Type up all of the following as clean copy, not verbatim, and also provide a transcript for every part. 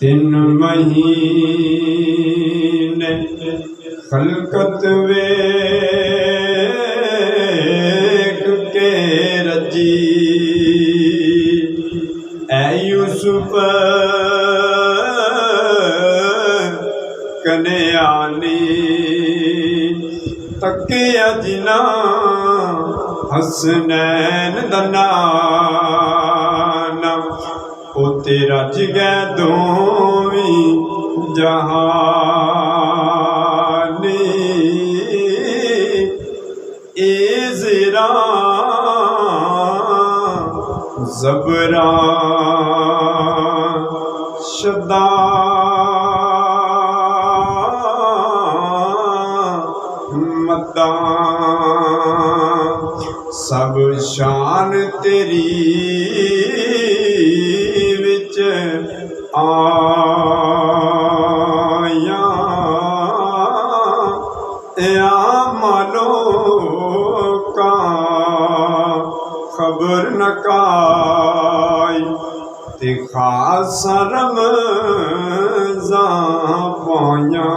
3 महीने खलकत वेख के रजी ऐ यूसुफ कन्यानी तके अजना हसनैन दनाना उते रज गए दोवी जहानी ए ज़रा ज़बरा शदा मदा सब शान तेरी विच आया या मानो का खबर न काई ते खास रमज़ां पाया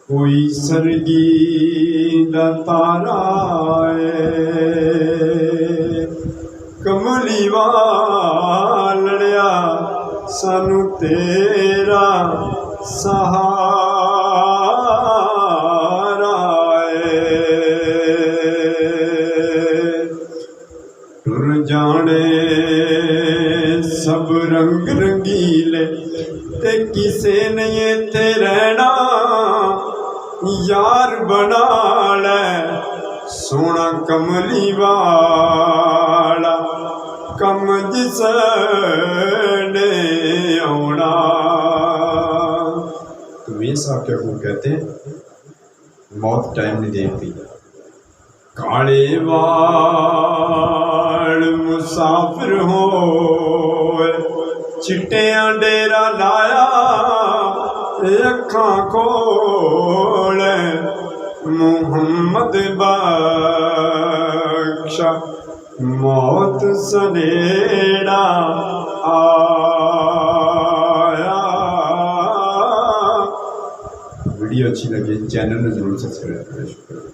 कोई सरगी दा तारा कमली वालड़िया सानू तेरा सहारा टुर जाने सब रंग रंगीले ते किसे नहीं इत्थे रहना यार बना ले सोना कमली वाला कम जिसने आना। तो ये साहब क्या को कहते हैं मौत टाइम नहीं देखती। काले वाल मुसाफिर हो चिट्टियां डेरा लाया अखां खोल मुहम्मद बख्शा मौत सनेड़ा आया। वीडियो अच्छी लगी चैनल में जरूर सब्सक्राइब करें। शुक्रिया।